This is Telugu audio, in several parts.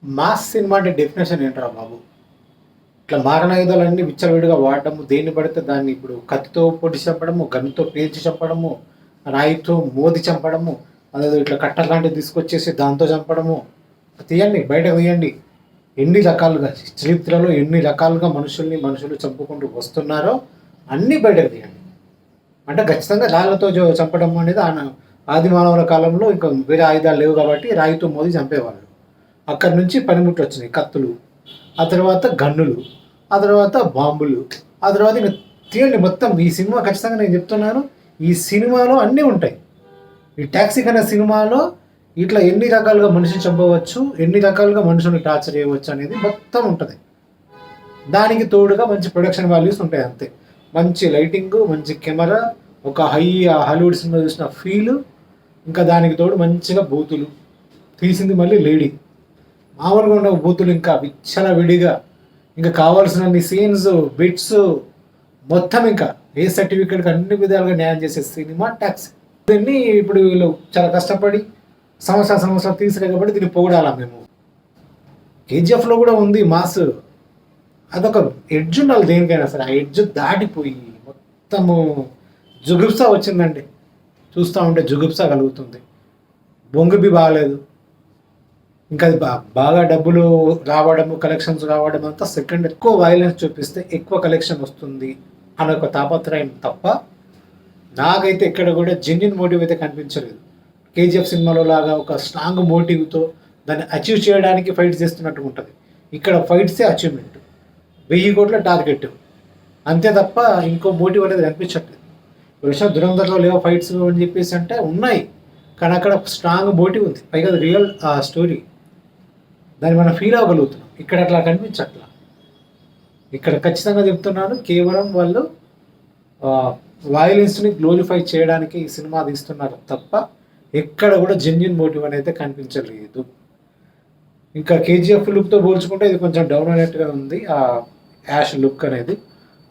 మాస్ సినిమా అంటే డెఫినేషన్ ఏంట్రా బాబు? ఇట్లా మారణాయుధాలన్నీ విచ్చలవిడిగా వాడటము, దేన్ని పడితే దాన్ని ఇప్పుడు కత్తితో పొడిచి చంపడము, గన్నుతో పేల్చి చంపడము, రాయితో మోది చంపడము, అదేదో ఇట్లా కట్టలాంటివి తీసుకొచ్చేసి దాంతో చంపడము. తీయండి, బయటకు తీయండి. ఎన్ని రకాలుగా చరిత్రలో ఎన్ని రకాలుగా మనుషులు చంపుకుంటూ వస్తున్నారో అన్నీ బయటకు తీయండి. అంటే ఖచ్చితంగా రాళ్ళతో చంపడం అనేది ఆది మానవుల కాలంలో ఇంకా వేరే ఆయుధాలు లేవు కాబట్టి రాయితో మోది చంపేవాళ్ళు. అక్కడి నుంచి పనిముట్లు వచ్చినాయి, కత్తులు, ఆ తర్వాత గన్నులు, ఆ తర్వాత బాంబులు, ఆ తర్వాత ఇంకా తీయండి మొత్తం. ఈ సినిమా ఖచ్చితంగా నేను చెప్తున్నాను, ఈ సినిమాలో అన్నీ ఉంటాయి. ఈ టాక్సిక్ అనే సినిమాలో ఇట్లా ఎన్ని రకాలుగా మనిషిని చంపవచ్చు, ఎన్ని రకాలుగా మనుషుని టార్చర్ చేయవచ్చు అనేది మొత్తం ఉంటుంది. దానికి తోడుగా మంచి ప్రొడక్షన్ వాల్యూస్ ఉంటాయి అంతే. మంచి లైటింగ్, మంచి కెమెరా, ఒక హాలీవుడ్ సినిమా చూసిన ఫీలు, ఇంకా దానికి తోడు మంచిగా బూతులు, తీసింది మళ్ళీ లేడీ, మామూలుగా ఉన్న బూతులు ఇంకా విచ్చల విడిగా, ఇంకా కావాల్సిన సీన్స్, బిట్స్ మొత్తం ఇంకా ఏ సర్టిఫికేట్కి అన్ని విధాలుగా న్యాయం చేసే సినిమా ట్యాక్సీ. దీన్ని ఇప్పుడు వీళ్ళు చాలా కష్టపడి సంవత్సరాలు తీసిరే దీన్ని పొగడాలా మేము. కేజీఎఫ్లో కూడా ఉంది మాస్. అదొక ఎడ్జ్ ఉండాలి దేనికైనా సరే. ఆ ఎడ్జ్ దాటిపోయి మొత్తము జుగుప్సా వచ్చిందండి. చూస్తూ ఉంటే జుగుప్సా కలుగుతుంది. బొంగుబి బాగాలేదు. ఇంకా అది బాగా డబ్బులు రావడము, కలెక్షన్స్ రావడం అంతా సెకండ్. ఎక్కువ వైలెన్స్ చూపిస్తే ఎక్కువ కలెక్షన్ వస్తుంది అనే ఒక తాపత్రయం తప్ప నాకైతే ఎక్కడ కూడా జెన్యున్ మోటివ్ అయితే కనిపించలేదు. కేజీఎఫ్ సినిమాలో లాగా ఒక స్ట్రాంగ్ మోటివ్తో దాన్ని అచీవ్ చేయడానికి ఫైట్స్ చేస్తున్నట్టు ఉంటుంది. ఇక్కడ ఫైట్సే అచీవ్మెంట్, 1000 కోట్ల టార్గెట్ అంతే తప్ప ఇంకో మోటివ్ అనేది కనిపించట్లేదు. విషయం దురంధర్లో లేవో ఫైట్స్ అని చెప్పేసి అంటే ఉన్నాయి, కానీ అక్కడ స్ట్రాంగ్ మోటివ్ ఉంది, పైగా రియల్ స్టోరీ, దాన్ని మనం ఫీల్ అవ్వగలుగుతున్నాం. ఇక్కడ అట్లా కనిపించట్లా. ఇక్కడ ఖచ్చితంగా చెప్తున్నాను, కేవలం వాళ్ళు వైలెన్స్ని గ్లోరిఫై చేయడానికి ఈ సినిమా తీస్తున్నారు తప్ప ఎక్కడ కూడా జెన్యున్ మోటివ్ అనేది కనిపించలేదు. ఇంకా కేజీఎఫ్ లుక్తో పోల్చుకుంటే ఇది కొంచెం డౌన్ అయినట్టుగా ఉంది ఆ యాష్ లుక్ అనేది.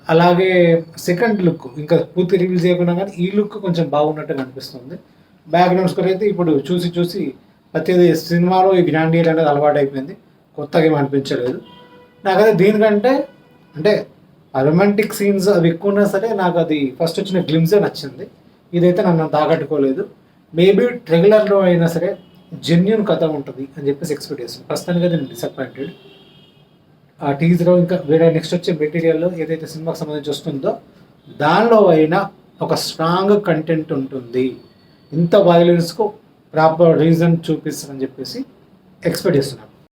అలాగే సెకండ్ లుక్ ఇంకా పూర్తి రివీల్ చేయకుండా కానీ ఈ లుక్ కొంచెం బాగున్నట్టుగా అనిపిస్తుంది. బ్యాక్గ్రౌండ్ స్కోర్ అయితే ఇప్పుడు చూసి ప్రతిదీ సినిమాలో ఈ గ్రాండియర్ అనేది అలవాటు అయిపోయింది, కొత్తగా ఏమి అనిపించలేదు నాకైతే. దీనికంటే అంటే ఆ రొమాంటిక్ సీన్స్ అవి ఎక్కువ ఉన్నా సరే నాకు అది ఫస్ట్ వచ్చిన గ్లిమ్సే నచ్చింది. ఇదైతే నన్ను తాగట్టుకోలేదు. మేబీ రెగ్యులర్లో అయినా సరే జెన్యున్ కథ ఉంటుంది అని చెప్పేసి ఎక్స్పెక్ట్ చేస్తాను. ప్రస్తుతానికి నేను డిసప్పాయింటెడ్. ఆ టీజర్ ఇంకా వేరే నెక్స్ట్ వచ్చే మెటీరియల్లో ఏదైతే సినిమాకి సంబంధించి వస్తుందో దానిలో అయినా ఒక స్ట్రాంగ్ కంటెంట్ ఉంటుంది, ఇంత వైలెన్స్కు ప్రాపర్ రీజన్ చూపిస్తారని చెప్పేసి ఎక్స్పెక్ట్ చేస్తున్నాను.